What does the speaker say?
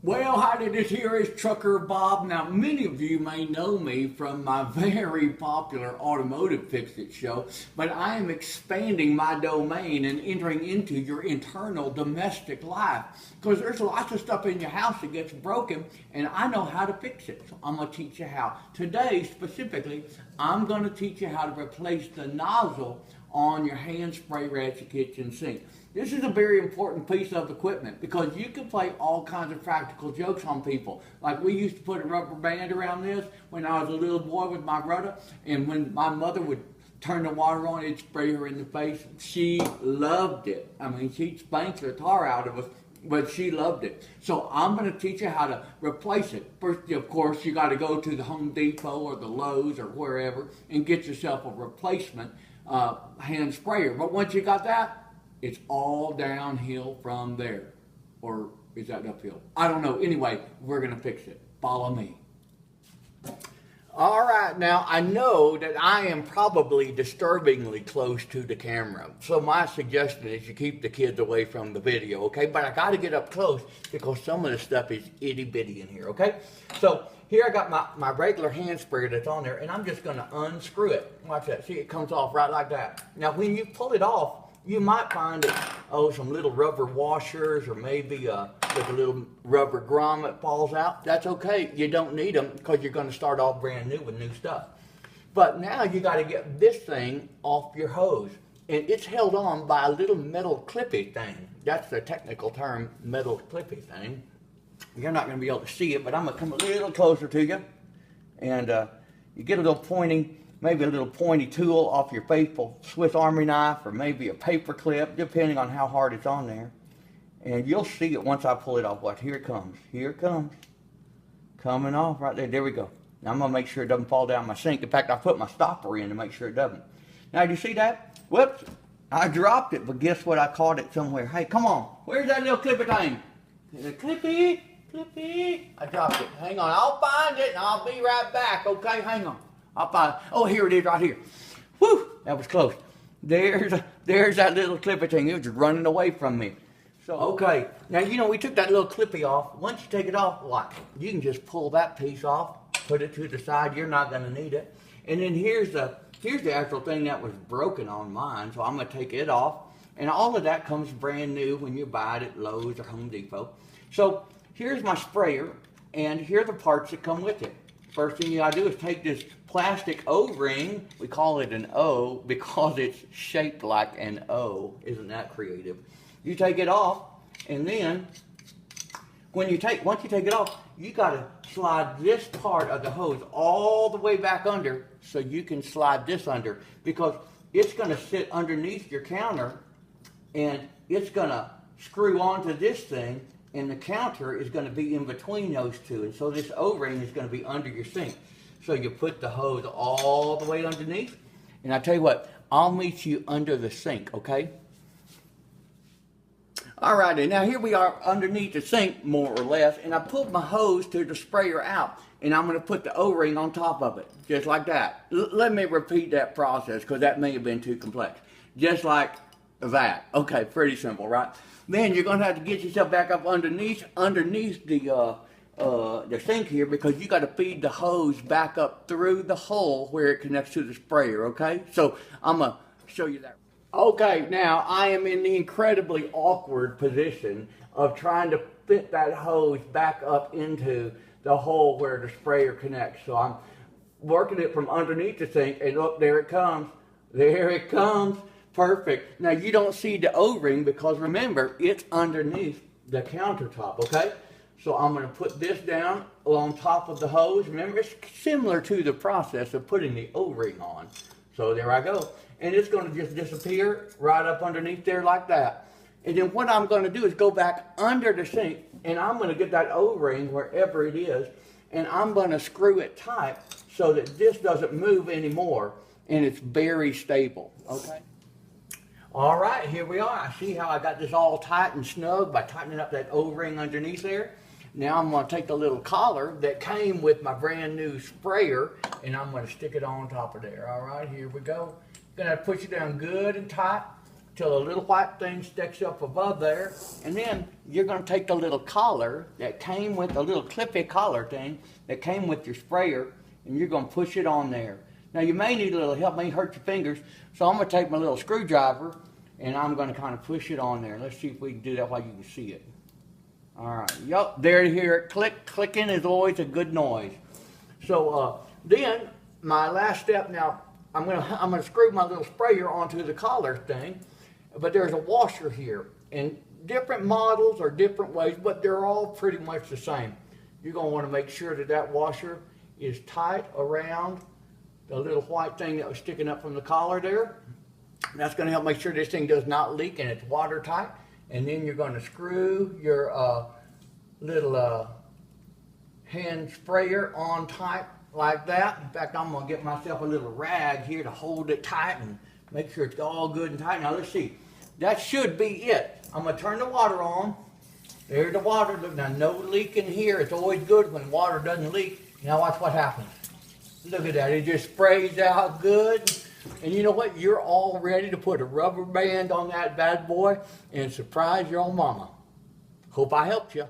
Well, howdy, this here is Trucker Bob. Now, many of you may know me from my very popular Automotive Fix-It show, but I am expanding my domain and entering into your internal domestic life because there's lots of stuff in your house that gets broken, and I know how to fix it. So I'm going to teach you how. Today, specifically, I'm going to teach you how to replace the nozzle on your hand spray ratchet kitchen sink. This is a very important piece of equipment because you can play all kinds of practical jokes on people. Like we used to put a rubber band around this when I was a little boy with my brother, and when my mother would turn the water on, it'd spray her in the face. She loved it. I mean, she'd spank the tar out of us, but she loved it. So I'm going to teach you how to replace it. First, of course, you got to go to the Home Depot or the Lowe's or wherever and get yourself a replacement hand sprayer. But once you got that, it's all downhill from there. Or is that uphill? I don't know. Anyway, we're going to fix it. Follow me. All right, now I know that I am probably disturbingly close to the camera. So my suggestion is you keep the kids away from the video, okay? But I got to get up close because some of the stuff is itty bitty in here, okay? So here I got my regular hand sprayer that's on there, and I'm just going to unscrew it. Watch that. See, it comes off right like that. Now when you pull it off, you might find that, some little rubber washers or maybe with a little rubber grommet falls out. That's okay. You don't need them because you're going to start off brand new with new stuff. But now you got to get this thing off your hose. And it's held on by a little metal clippy thing. That's the technical term, metal clippy thing. You're not going to be able to see it, but I'm going to come a little closer to you. And you get a little pointing, maybe a little pointy tool off your faithful Swiss Army knife or maybe a paper clip, depending on how hard it's on there. And you'll see it once I pull it off. Watch, here it comes. Here it comes. Coming off right there. There we go. Now I'm going to make sure it doesn't fall down my sink. In fact, I put my stopper in to make sure it doesn't. Now, do you see that? Whoops. I dropped it, but guess what? I caught it somewhere. Hey, come on. Where's that little clippy thing? Clippy, clippy. I dropped it. Hang on. I'll find it and I'll be right back. Okay, hang on. I'll find it. Oh, here it is right here. Whew, that was close. There's that little clippy thing. It was just running away from me. So, okay, now we took that little clippy off. Once you take it off, you can just pull that piece off, put it to the side. You're not going to need it. And then here's the actual thing that was broken on mine. So I'm going to take it off. And all of that comes brand new when you buy it at Lowe's or Home Depot. So here's my sprayer, and here are the parts that come with it. First thing you got to do is take this plastic O-ring. We call it an O because it's shaped like an O. Isn't that creative? You take it off, and then once you take it off, you got to slide this part of the hose all the way back under so you can slide this under, because it's going to sit underneath your counter and it's going to screw onto this thing, and the counter is going to be in between those two, and so this O-ring is going to be under your sink. So you put the hose all the way underneath, and I tell you what, I'll meet you under the sink, okay? Alrighty, now here we are underneath the sink, more or less, and I pulled my hose to the sprayer out, and I'm going to put the O-ring on top of it, just like that. Let me repeat that process, because that may have been too complex. Just like that. Okay, pretty simple, right? Then you're going to have to get yourself back up underneath the sink here, because you got to feed the hose back up through the hole where it connects to the sprayer, okay? So I'm going to show you that. Okay, now I am in the incredibly awkward position of trying to fit that hose back up into the hole where the sprayer connects. So I'm working it from underneath the sink, and look, there it comes. There it comes. Perfect. Now you don't see the O-ring because remember, it's underneath the countertop, okay? So I'm going to put this down on top of the hose. Remember, it's similar to the process of putting the O-ring on. So there I go. And it's going to just disappear right up underneath there like that. And then what I'm going to do is go back under the sink, and I'm going to get that O-ring wherever it is, and I'm going to screw it tight so that this doesn't move anymore, and it's very stable, okay? All right, here we are. I see how I got this all tight and snug by tightening up that O-ring underneath there. Now I'm going to take the little collar that came with my brand new sprayer, and I'm going to stick it on top of there. All right, here we go. Gonna push it down good and tight till a little white thing sticks up above there. And then you're gonna take the little collar that came with the little clippy collar thing that came with your sprayer, and you're gonna push it on there. Now you may need a little help, may hurt your fingers, so I'm gonna take my little screwdriver and I'm gonna kind of push it on there. Let's see if we can do that while you can see it. All right, yup, there you hear it click. Clicking is always a good noise. So then my last step now, I'm gonna screw my little sprayer onto the collar thing, but there's a washer here, and different models are different ways, but they're all pretty much the same. You're gonna want to make sure that that washer is tight around the little white thing that was sticking up from the collar there. That's going to help make sure this thing does not leak and it's watertight. And then you're going to screw your little hand sprayer on tight like that. In fact, I'm going to get myself a little rag here to hold it tight and make sure it's all good and tight. Now let's see. That should be it. I'm going to turn the water on. There's the water. Now no leaking here. It's always good when water doesn't leak. Now watch what happens. Look at that, it just sprays out good. And you know what? You're all ready to put a rubber band on that bad boy and surprise your old mama. Hope I helped you.